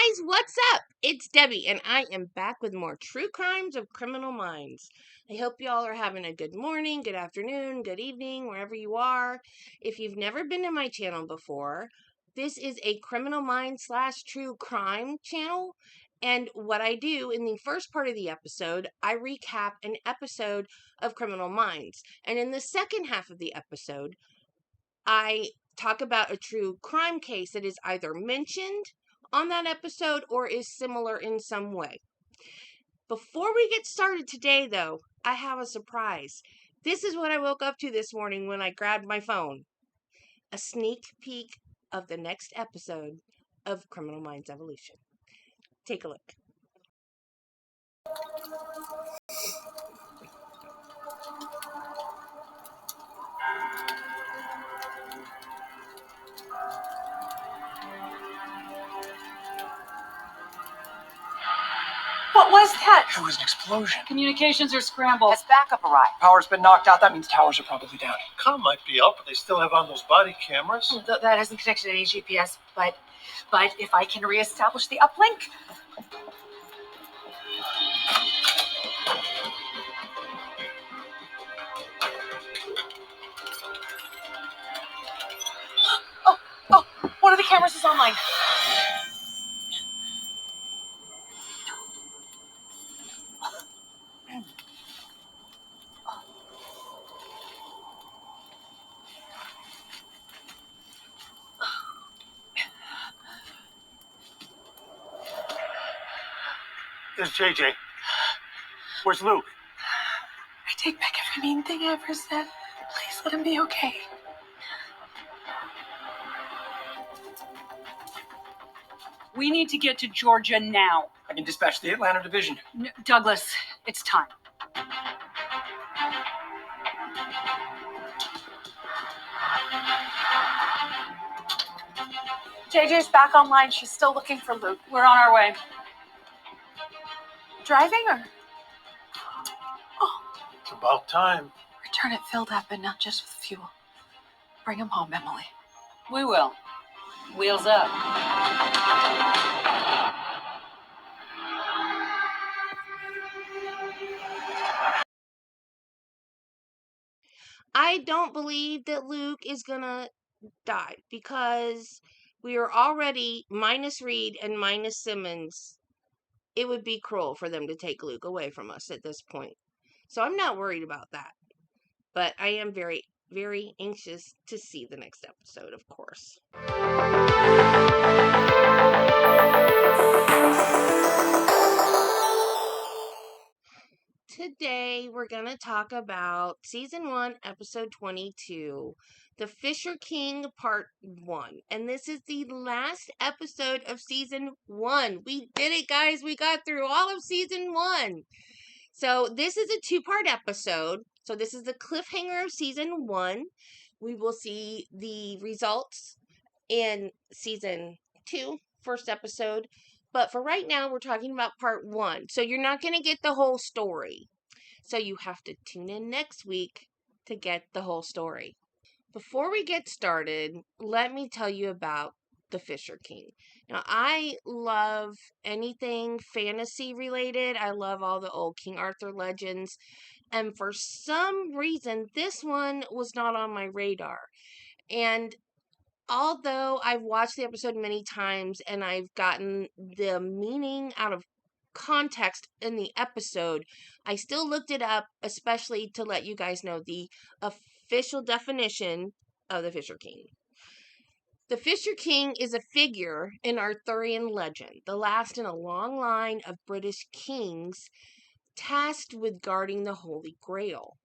guys, what's up? It's Debbie, and I am back with more true crimes of criminal minds. I hope y'all are having a good morning, good afternoon, good evening, wherever you are. If you've never been to my channel before, this is a criminal mind / true crime channel. And what I do in the first part of the episode, I recap an episode of Criminal Minds. And in the second half of the episode, I talk about a true crime case that is either mentioned on that episode or is similar in some way. Before we get started today, though, I have a surprise. This is what I woke up to this morning when I grabbed my phone. A sneak peek of the next episode of Criminal Minds Evolution. Take a look. What was that? It was an explosion. Communications are scrambled. Has backup arrived? Power's been knocked out. That means towers are probably down. Com might be up, but they still have on those body cameras. That hasn't connected to any GPS, but if I can reestablish the uplink. Oh, one of the cameras is online. There's JJ. Where's Luke? I take back every mean thing I ever said. Please let him be okay. We need to get to Georgia now. I can dispatch the Atlanta division. Douglas, it's time. JJ's back online. She's still looking for Luke. We're on our way. Driving or? It's about time. Return it filled up and not just with fuel. Bring him home, Emily. We will. Wheels up. I don't believe that Luke is gonna die because we are already minus Reed and minus Simmons. It would be cruel for them to take Luke away from us at this point. So I'm not worried about that. But I am very, very anxious to see the next episode, of course. Today, we're going to talk about Season 1, Episode 22, The Fisher King, Part 1. And this is the last episode of Season 1. We did it, guys. We got through all of Season 1. So, this is a two-part episode. So, this is the cliffhanger of Season 1. We will see the results in Season 2, first episode. But for right now, we're talking about part 1. So you're not going to get the whole story. So you have to tune in next week to get the whole story. Before we get started, let me tell you about the Fisher King. Now, I love anything fantasy related. I love all the old King Arthur legends. And for some reason, this one was not on my radar. And although I've watched the episode many times and I've gotten the meaning out of context in the episode, I still looked it up, especially to let you guys know the official definition of the Fisher King. The Fisher King is a figure in Arthurian legend, the last in a long line of British kings tasked with guarding the Holy Grail.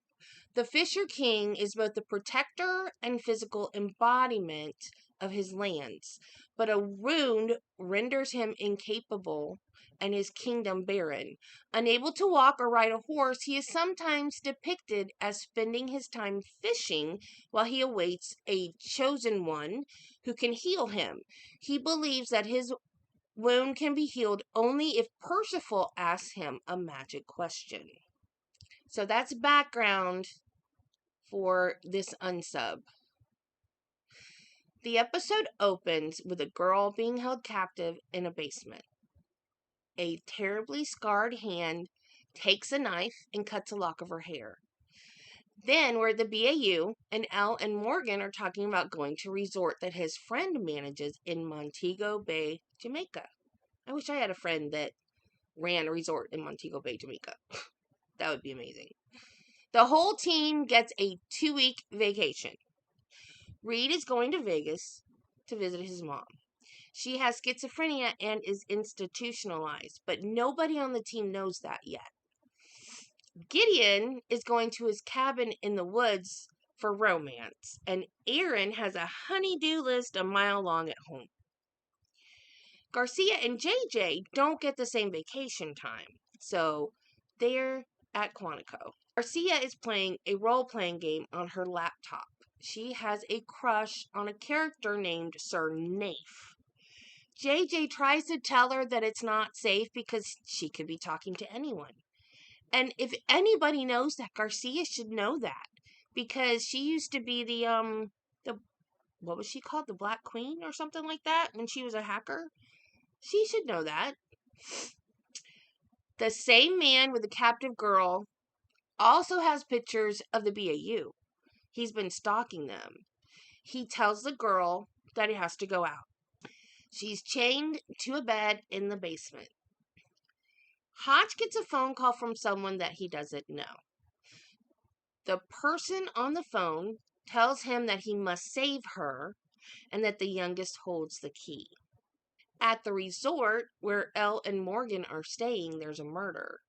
The Fisher King is both the protector and physical embodiment of his lands, but a wound renders him incapable and his kingdom barren. Unable to walk or ride a horse, he is sometimes depicted as spending his time fishing while he awaits a chosen one who can heal him. He believes that his wound can be healed only if Percival asks him a magic question. So that's background for this unsub. The episode opens with a girl being held captive in a basement. a terribly scarred hand takes a knife and cuts a lock of her hair. Then we're at the BAU, and Elle and Morgan are talking about going to a resort that his friend manages in Montego Bay, Jamaica. I wish I had a friend that ran a resort in Montego Bay, Jamaica. That would be amazing. The whole team gets a 2-week vacation. Reed is going to Vegas to visit his mom. She has schizophrenia and is institutionalized, but nobody on the team knows that yet. Gideon is going to his cabin in the woods for romance, and Aaron has a honey-do list a mile long at home. Garcia and JJ don't get the same vacation time, so they're at Quantico. Garcia is playing a role-playing game on her laptop. She has a crush on a character named Sir Nafe. JJ tries to tell her that it's not safe because she could be talking to anyone. And if anybody knows that, Garcia should know that, because she used to be the what was she called? The Black Queen or something like that when she was a hacker. She should know that. The same man with the captive girl also has pictures of the BAU. He's been stalking them. He tells the girl that he has to go out. She's chained to a bed in the basement. Hodge gets a phone call from someone that he doesn't know. The person on the phone tells him that he must save her and that the youngest holds the key. At the resort where Elle and Morgan are staying, there's a murder.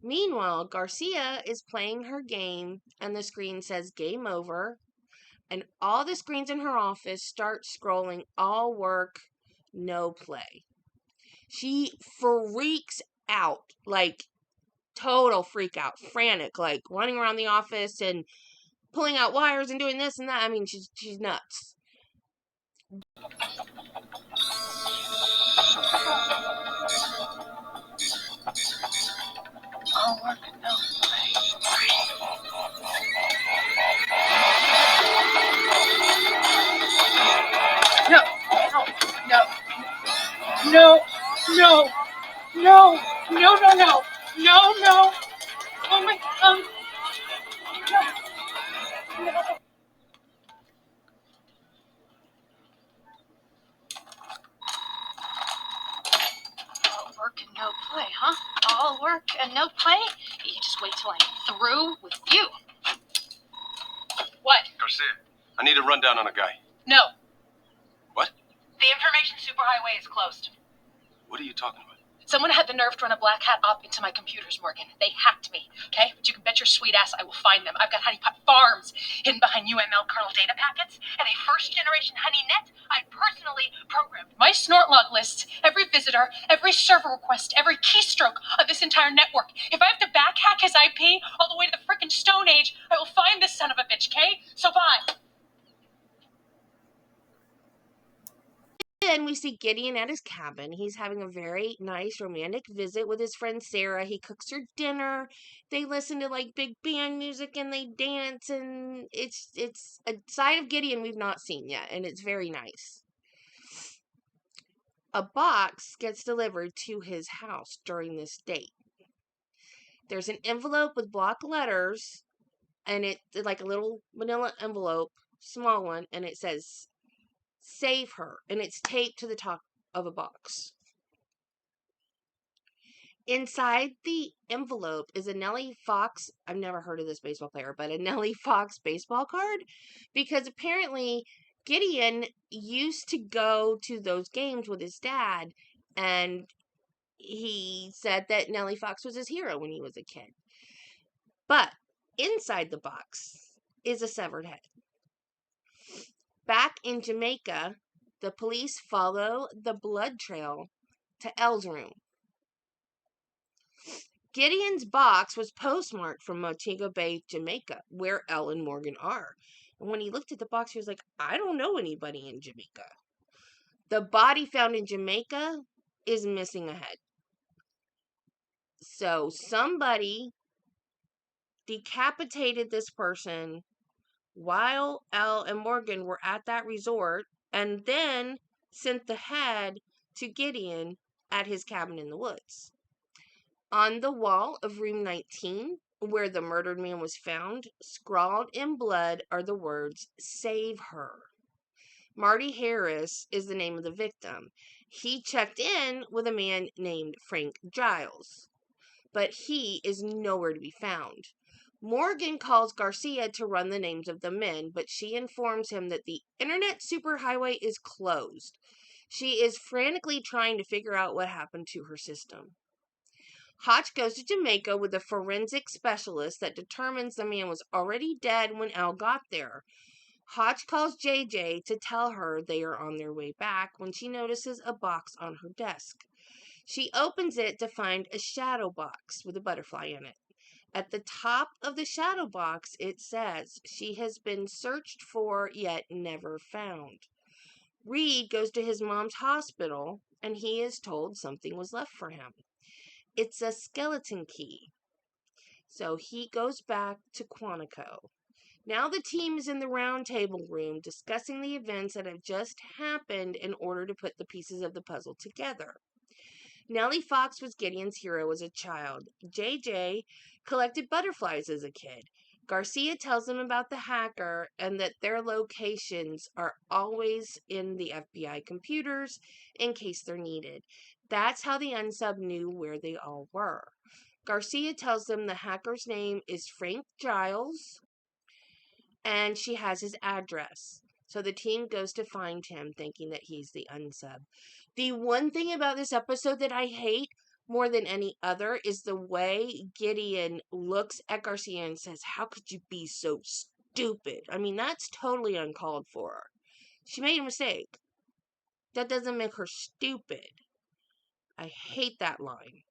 Meanwhile, Garcia is playing her game and the screen says game over, and all the screens in her office start scrolling all work, no play. She freaks out, like total freak out, frantic, like running around the office and pulling out wires and doing this and that. I mean, she's nuts. All work and no play. No, no, no, no, no, no, no, no, no, no. Oh my, no. All work and no play, huh? All work and no play? You just wait till I'm through with you. What? Garcia, I need a rundown on a guy. No. What? The information superhighway is closed. What are you talking about? Someone had the nerve to run a black hat up into my computers, Morgan. They hacked me, okay? But you can bet your sweet ass I will find them. I've got honeypot farms hidden behind UML kernel data packets and a first-generation honey net I personally programmed. My snort log lists every visitor, every server request, every keystroke of this entire network. If I have to back hack his IP all the way to the frickin' Stone Age, I will find this son of a bitch, okay? So bye. Then we see Gideon at his cabin. He's having a very nice romantic visit with his friend Sarah. He cooks her dinner. They listen to like big band music and they dance, and it's a side of Gideon we've not seen yet, and it's very nice. A box gets delivered to his house during this date. There's an envelope with block letters, and it's like a little manila envelope, small one, and it says save her, and it's taped to the top of a box. Inside the envelope is a Nellie Fox, I've never heard of this baseball player, but a Nellie Fox baseball card, because apparently Gideon used to go to those games with his dad, and he said that Nellie Fox was his hero when he was a kid. But inside the box is a severed head. Back in Jamaica, the police follow the blood trail to Elle's room. Gideon's box was postmarked from Montego Bay, Jamaica, where Elle and Morgan are. And when he looked at the box, he was like, I don't know anybody in Jamaica. The body found in Jamaica is missing a head. So somebody decapitated this person while Elle and Morgan were at that resort, and then sent the head to Gideon at his cabin in the woods. On the wall of room 19, where the murdered man was found, scrawled in blood are the words, "Save her." Marty Harris is the name of the victim. He checked in with a man named Frank Giles, but he is nowhere to be found. Morgan calls Garcia to run the names of the men, but she informs him that the internet superhighway is closed. She is frantically trying to figure out what happened to her system. Hotch goes to Jamaica with a forensic specialist that determines the man was already dead when Al got there. Hotch calls JJ to tell her they are on their way back when she notices a box on her desk. She opens it to find a shadow box with a butterfly in it. At the top of the shadow box, it says, "She has been searched for yet never found." Reed goes to his mom's hospital and he is told something was left for him. It's a skeleton key. So he goes back to Quantico. Now the team is in the round table room discussing the events that have just happened in order to put the pieces of the puzzle together. Nellie Fox was Gideon's hero as a child. JJ collected butterflies as a kid. Garcia tells them about the hacker and that their locations are always in the FBI computers in case they're needed. That's how the unsub knew where they all were. Garcia tells them the hacker's name is Frank Giles and she has his address. So the team goes to find him, thinking that he's the unsub. The one thing about this episode that I hate more than any other is the way Gideon looks at Garcia and says, "How could you be so stupid?" I mean, that's totally uncalled for. She made a mistake. That doesn't make her stupid. I hate that line.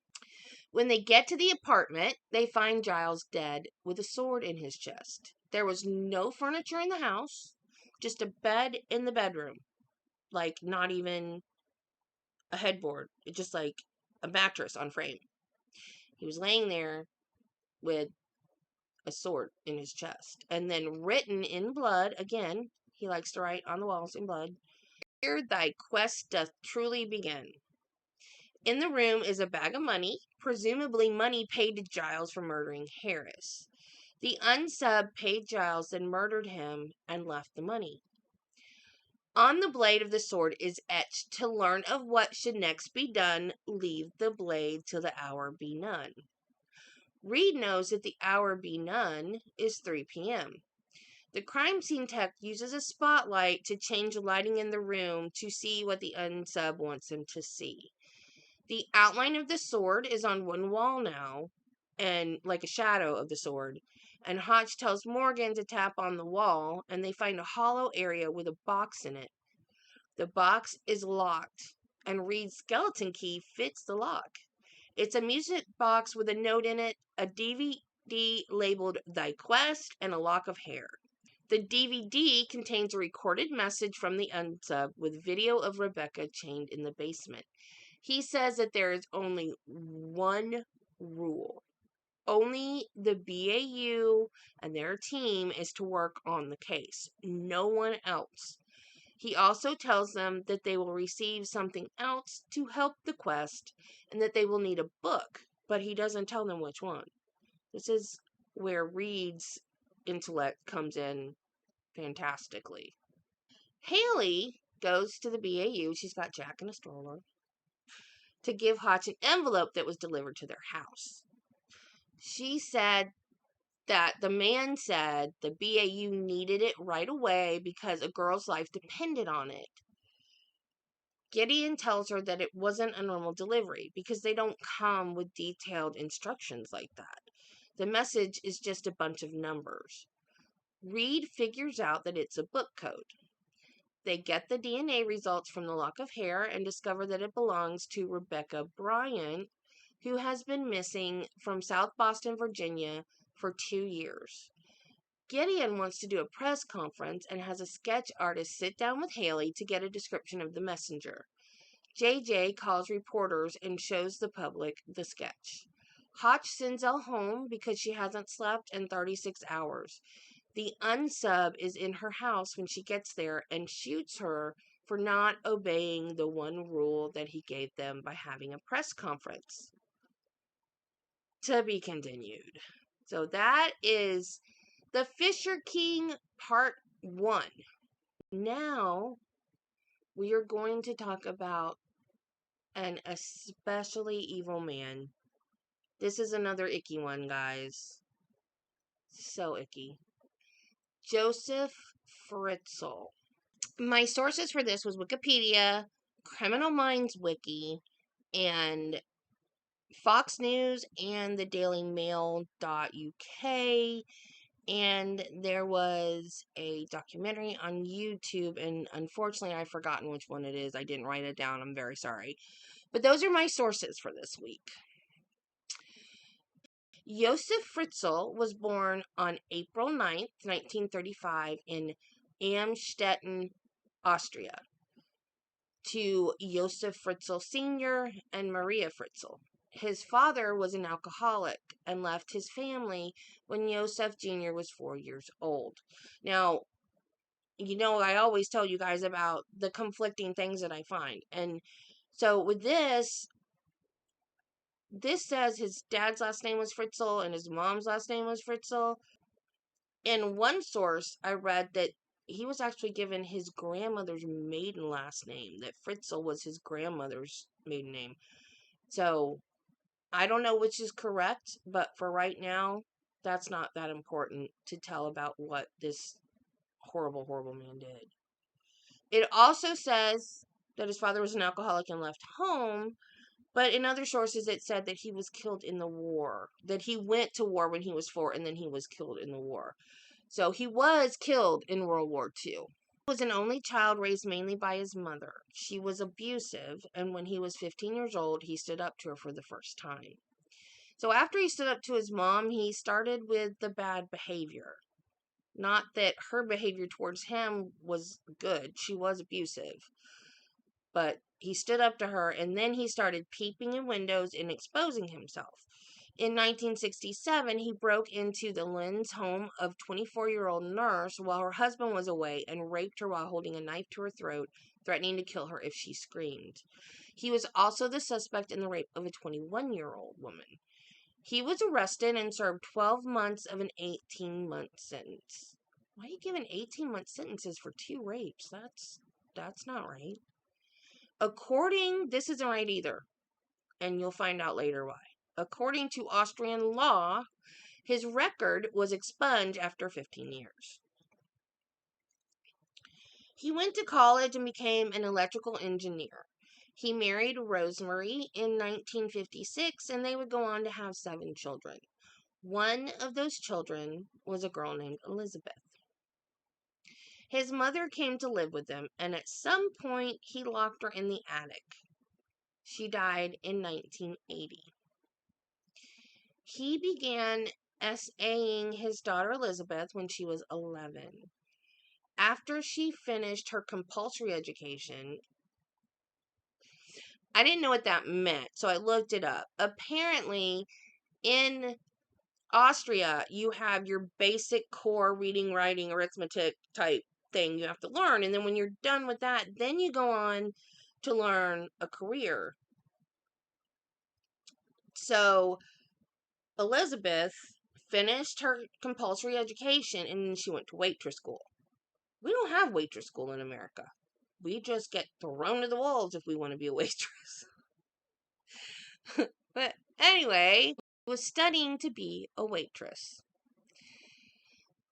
When they get to the apartment, they find Giles dead with a sword in his chest. There was no furniture in the house, just a bed in the bedroom. Like, not even a headboard. It's just like a mattress on frame. He was laying there with a sword in his chest. And then written in blood, again, he likes to write on the walls in blood, "Here thy quest doth truly begin." In the room is a bag of money, presumably money paid to Giles for murdering Harris. The unsub paid Giles, then murdered him and left the money. On the blade of the sword is etched, "To learn of what should next be done, leave the blade till the hour be none." Reed knows that the hour be none is 3 p.m. The crime scene tech uses a spotlight to change the lighting in the room to see what the unsub wants him to see. The outline of the sword is on one wall now, and like a shadow of the sword. And Hotch tells Morgan to tap on the wall, and they find a hollow area with a box in it. The box is locked, and Reed's skeleton key fits the lock. It's a music box with a note in it, a DVD labeled "Thy Quest," and a lock of hair. The DVD contains a recorded message from the unsub with video of Rebecca chained in the basement. He says that there is only one rule. Only the BAU and their team is to work on the case. No one else. He also tells them that they will receive something else to help the quest and that they will need a book, but he doesn't tell them which one. This is where Reed's intellect comes in fantastically. Haley goes to the BAU. She's got Jack in a stroller to give Hotch an envelope that was delivered to their house. She said that the man said the BAU needed it right away because a girl's life depended on it. Gideon tells her that it wasn't a normal delivery because they don't come with detailed instructions like that. The message is just a bunch of numbers. Reed figures out that it's a book code. They get the DNA results from the lock of hair and discover that it belongs to Rebecca Bryant, who has been missing from South Boston, Virginia for 2 years. Gideon wants to do a press conference and has a sketch artist sit down with Haley to get a description of the messenger. JJ calls reporters and shows the public the sketch. Hotch sends Elle home because she hasn't slept in 36 hours. The unsub is in her house when she gets there and shoots her for not obeying the one rule that he gave them by having a press conference. To be continued. So that is The Fisher King Part 1. Now we are going to talk about an especially evil man. This is another icky one, guys. So icky. Josef Fritzl. My sources for this was Wikipedia, Criminal Minds Wiki, and Fox News and the Daily Mail.uk. And there was a documentary on YouTube, and unfortunately I've forgotten which one it is. I didn't write it down. I'm very sorry. But those are my sources for this week. Josef Fritzl was born on April 9th, 1935 in Amstetten, Austria, to Josef Fritzl Sr. and Maria Fritzl. His father was an alcoholic and left his family when Josef Jr. was 4 years old. Now, I always tell you guys about the conflicting things that I find. And so with this says his dad's last name was Fritzl and his mom's last name was Fritzl. In one source, I read that he was actually given his grandmother's maiden last name, that Fritzl was his grandmother's maiden name. So, I don't know which is correct, but for right now, that's not that important to tell about what this horrible, horrible man did. It also says that his father was an alcoholic and left home, but in other sources it said that he was killed in the war, that he went to war when he was 4 and then he was killed in the war. So he was killed in World War II. He was an only child raised mainly by his mother. She was abusive, and when he was 15 years old, he stood up to her for the first time. So after he stood up to his mom, he started with the bad behavior. Not that her behavior towards him was good. She was abusive. But he stood up to her, and then he started peeping in windows and exposing himself. In 1967, he broke into the Lynn's home of 24-year-old nurse while her husband was away and raped her while holding a knife to her throat, threatening to kill her if she screamed. He was also the suspect in the rape of a 21-year-old woman. He was arrested and served 12 months of an 18-month sentence. Why are you giving 18-month sentences for 2 rapes? That's not right. This isn't right either, and you'll find out later why. According to Austrian law, his record was expunged after 15 years. He went to college and became an electrical engineer. He married Rosemary in 1956, and they would go on to have 7 children. One of those children was a girl named Elizabeth. His mother came to live with them, and at some point he locked her in the attic. She died in 1980. He began SAing his daughter Elizabeth when she was 11. After she finished her compulsory education, I didn't know what that meant, so I looked it up. Apparently, in Austria, you have your basic core reading, writing, arithmetic type thing you have to learn. And then when you're done with that, then you go on to learn a career. So Elizabeth finished her compulsory education and then she went to waitress school. We don't have waitress school in America. We just get thrown to the wolves if we want to be a waitress. But anyway, was studying to be a waitress.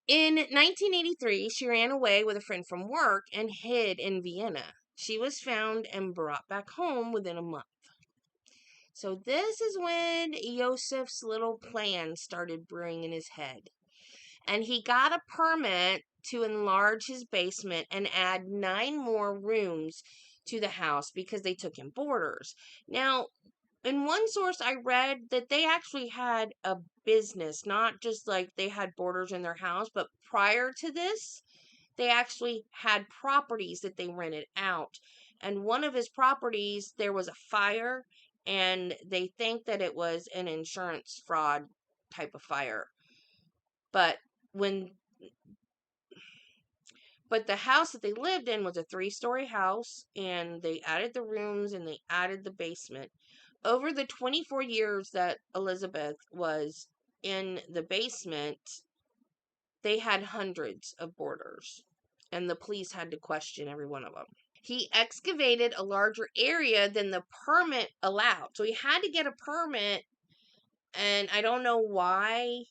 In 1983, she ran away with a friend from work and hid in Vienna. She was found and brought back home within a month. So this is when Josef's little plan started brewing in his head. And he got a permit to enlarge his basement and add 9 more rooms to the house because they took in boarders. Now, in one source, I read that they actually had a business, not just like they had boarders in their house, but prior to this, they actually had properties that they rented out. And one of his properties, there was a fire, and they think that it was an insurance fraud type of fire. But when But the house that they lived in was a 3-story house, and they added the rooms and they added the basement. Over the 24 years that Elizabeth was in the basement, they had hundreds of boarders, and the police had to question every one of them. He excavated a larger area than the permit allowed. So he had to get a permit, and I don't know why.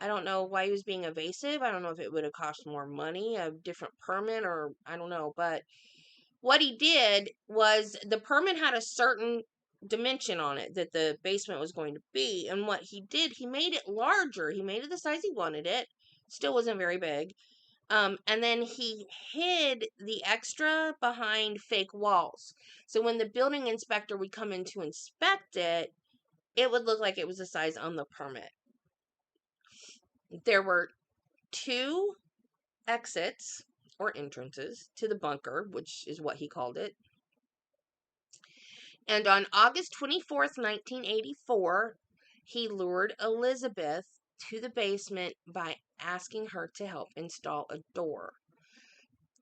I don't know why he was being evasive. I don't know if it would have cost more money, a different permit, or I don't know. But what he did was the permit had a certain dimension on it that the basement was going to be. And what he did, he made it larger. He made it the size he wanted it. Still wasn't very big. And then he hid the extra behind fake walls. So when the building inspector would come in to inspect it, it would look like it was the size on the permit. There were 2 exits or entrances to the bunker, which is what he called it. And on August 24th, 1984, he lured Elizabeth to the basement by asking her to help install a door.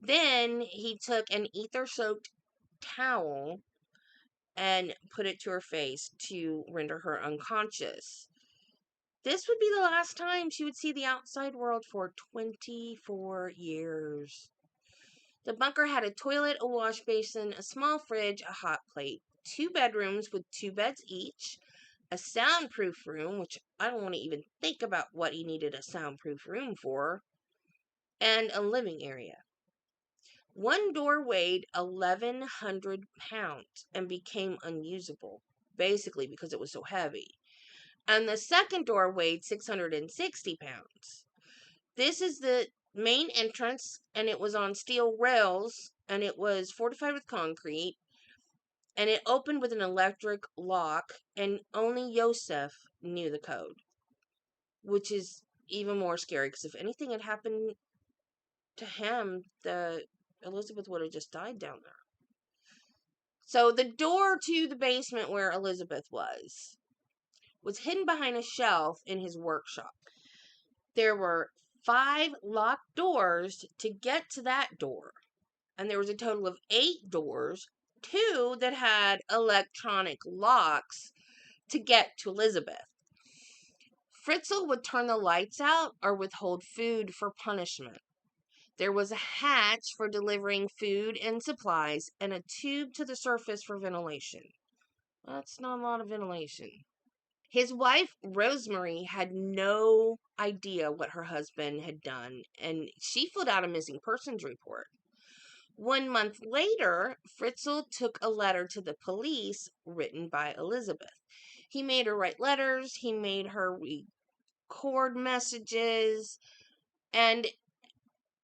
Then he took an ether-soaked towel and put it to her face to render her unconscious. This would be the last time she would see the outside world for 24 years. The bunker had a toilet, a wash basin, a small fridge, a hot plate, 2 bedrooms with 2 beds each, a soundproof room, which I don't want to even think about what he needed a soundproof room for, and a living area. One door weighed 1,100 pounds and became unusable, basically because it was so heavy. And the second door weighed 660 pounds. This is the main entrance, and it was on steel rails, and it was fortified with concrete, and it opened with an electric lock, and only Josef knew the code, which is even more scary, because if anything had happened to him, Elizabeth would have just died down there. So the door to the basement where Elizabeth was hidden behind a shelf in his workshop. There were 5 locked doors to get to that door. And there was a total of 8 doors, 2 that had electronic locks to get to Elizabeth. Fritzl would turn the lights out or withhold food for punishment. There was a hatch for delivering food and supplies and a tube to the surface for ventilation. That's not a lot of ventilation. His wife, Rosemary, had no idea what her husband had done, and she filled out a missing persons report. 1 month later, Fritzl took a letter to the police written by Elizabeth. He made her write letters, he made her record messages, and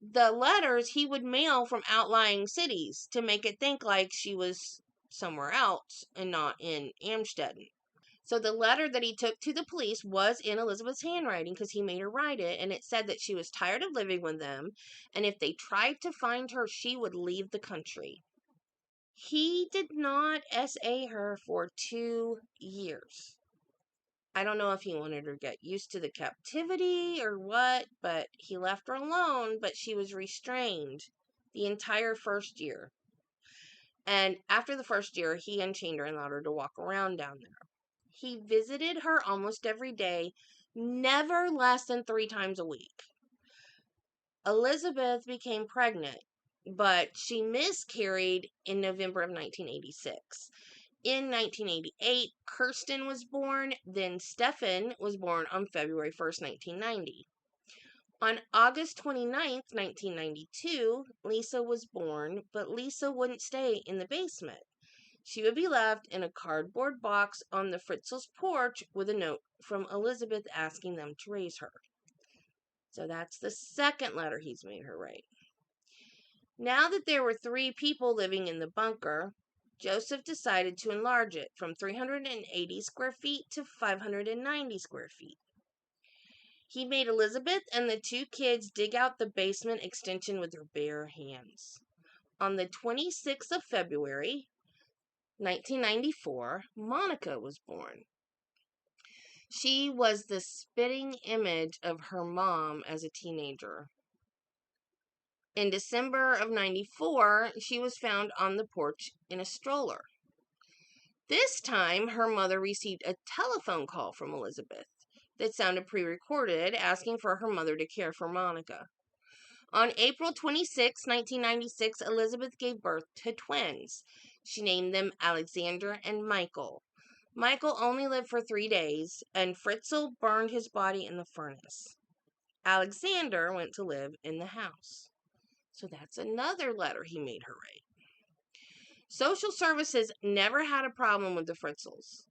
the letters he would mail from outlying cities to make it think like she was somewhere else and not in Amstetten. So the letter that he took to the police was in Elizabeth's handwriting because he made her write it, and it said that she was tired of living with them, and if they tried to find her, she would leave the country. He did not SA her for 2 years. I don't know if he wanted her to get used to the captivity or what, but he left her alone, but she was restrained the entire first year. And after the first year, he unchained her and allowed her to walk around down there. He visited her almost every day, never less than 3 times a week. Elizabeth became pregnant, but she miscarried in November of 1986. In 1988, Kirsten was born, then Stefan was born on February 1st, 1990. On August 29th, 1992, Lisa was born, but Lisa wouldn't stay in the basement. She would be left in a cardboard box on the Fritzl's porch with a note from Elizabeth asking them to raise her. So that's the second letter he's made her write. Now that there were 3 people living in the bunker, Joseph decided to enlarge it from 380 square feet to 590 square feet. He made Elizabeth and the 2 kids dig out the basement extension with their bare hands. On the 26th of February, 1994, Monica was born. She was the spitting image of her mom as a teenager. In December of 94, she was found on the porch in a stroller. This time, her mother received a telephone call from Elizabeth that sounded pre-recorded, asking for her mother to care for Monica. On April 26, 1996, Elizabeth gave birth to twins. She named them Alexander and Michael. Michael only lived for 3 days, and Fritzl burned his body in the furnace. Alexander went to live in the house. So that's another letter he made her write. Social services never had a problem with the Fritzls.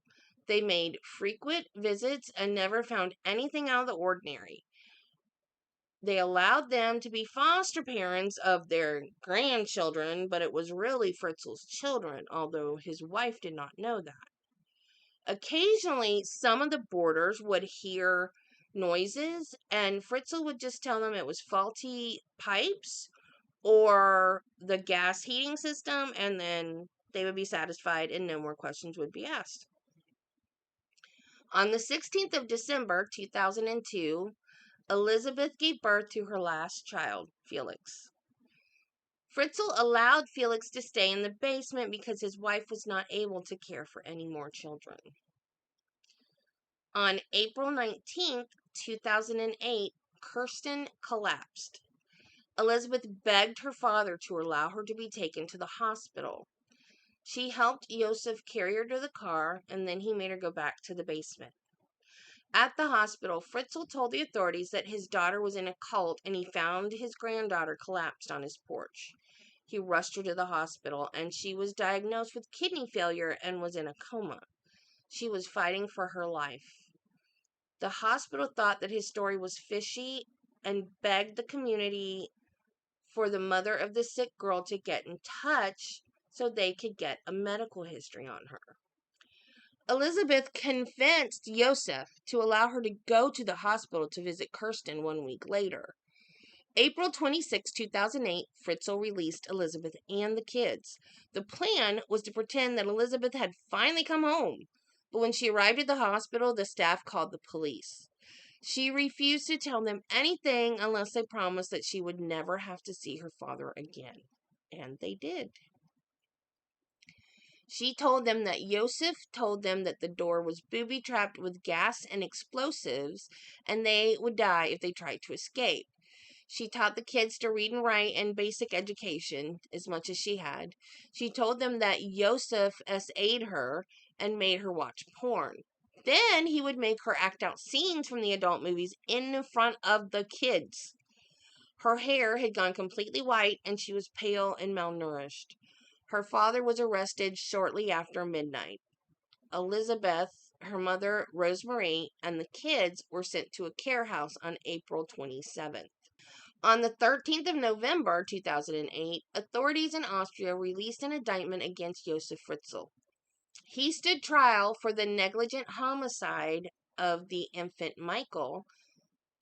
They made frequent visits and never found anything out of the ordinary. They allowed them to be foster parents of their grandchildren, but it was really Fritzl's children, although his wife did not know that. Occasionally, some of the boarders would hear noises, and Fritzl would just tell them it was faulty pipes or the gas heating system, and then they would be satisfied and no more questions would be asked. On the 16th of December, 2002, Elizabeth gave birth to her last child, Felix. Fritzl allowed Felix to stay in the basement because his wife was not able to care for any more children. On April 19th, 2008, Kirsten collapsed. Elizabeth begged her father to allow her to be taken to the hospital. She helped Josef carry her to the car, and then he made her go back to the basement. At the hospital, Fritzl told the authorities that his daughter was in a cult, and he found his granddaughter collapsed on his porch. He rushed her to the hospital, and she was diagnosed with kidney failure and was in a coma. She was fighting for her life. The hospital thought that his story was fishy and begged the community for the mother of the sick girl to get in touch so they could get a medical history on her. Elizabeth convinced Josef to allow her to go to the hospital to visit Kirsten 1 week later. April 26, 2008, Fritzl released Elizabeth and the kids. The plan was to pretend that Elizabeth had finally come home, but when she arrived at the hospital, the staff called the police. She refused to tell them anything unless they promised that she would never have to see her father again. And they did. She told them that Josef told them that the door was booby-trapped with gas and explosives, and they would die if they tried to escape. She taught the kids to read and write and basic education, as much as she had. She told them that Josef SA'd her and made her watch porn. Then he would make her act out scenes from the adult movies in front of the kids. Her hair had gone completely white, and she was pale and malnourished. Her father was arrested shortly after midnight. Elizabeth, her mother, Rosemarie, and the kids were sent to a care house on April 27th. On the 13th of November 2008, authorities in Austria released an indictment against Josef Fritzl. He stood trial for the negligent homicide of the infant Michael,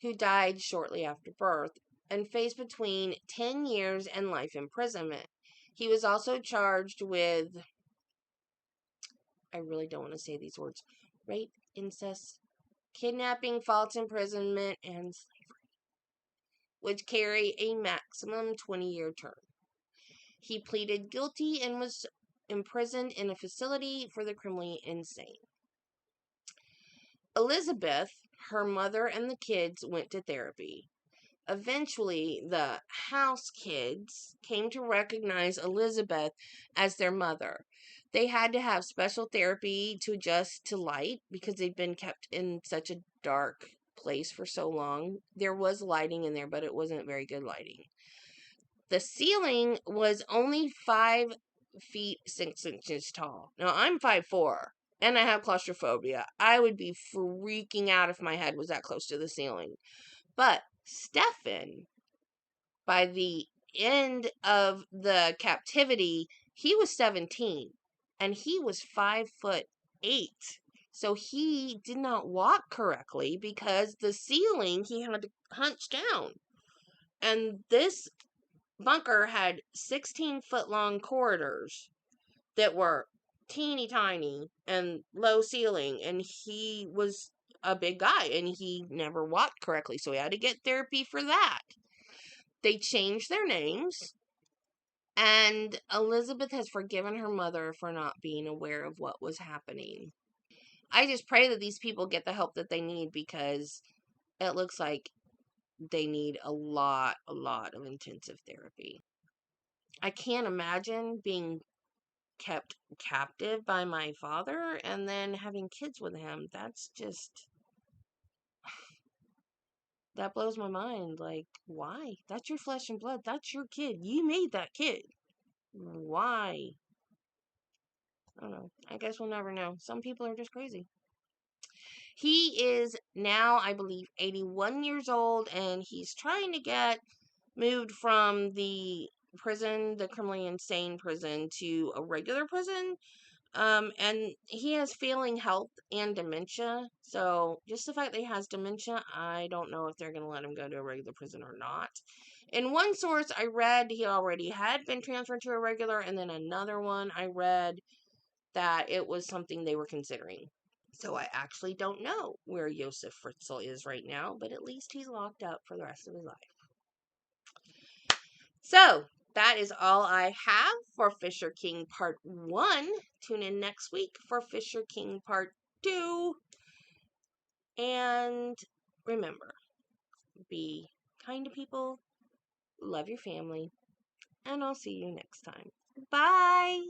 who died shortly after birth, and faced between 10 years and life imprisonment. He was also charged with, I really don't want to say these words, rape, incest, kidnapping, false imprisonment, and slavery, which carry a maximum 20-year term. He pleaded guilty and was imprisoned in a facility for the criminally insane. Elizabeth, her mother, and the kids went to therapy. Eventually, the house kids came to recognize Elizabeth as their mother. They had to have special therapy to adjust to light because they'd been kept in such a dark place for so long. There was lighting in there, but it wasn't very good lighting. The ceiling was only 5 feet 6 inches tall. Now, I'm 5'4", and I have claustrophobia. I would be freaking out if my head was that close to the ceiling. But Stefan, by the end of the captivity, he was 17, and he was 5'8". So he did not walk correctly because the ceiling he had to hunch down. And this bunker had 16-foot long corridors that were teeny tiny and low ceiling, and he was a big guy and he never walked correctly, so he had to get therapy for that. They changed their names. And Elizabeth has forgiven her mother for not being aware of what was happening. I just pray that these people get the help that they need, because it looks like they need a lot of intensive therapy. I can't imagine being kept captive by my father and then having kids with him. That's just, that blows my mind. Like, why? That's your flesh and blood. That's your kid. You made that kid. Why? I don't know. I guess we'll never know. Some people are just crazy. He is now, I believe, 81 years old, and he's trying to get moved from the prison, the criminally insane prison, to a regular prison. And he has failing health and dementia. So just the fact that he has dementia, I don't know if they're going to let him go to a regular prison or not. In one source I read, he already had been transferred to a regular, and then another one I read that it was something they were considering. So I actually don't know where Josef Fritzl is right now, but at least he's locked up for the rest of his life. So that is all I have for Fisher King Part 1. Tune in next week for Fisher King Part 2. And remember, be kind to people, love your family, and I'll see you next time. Bye!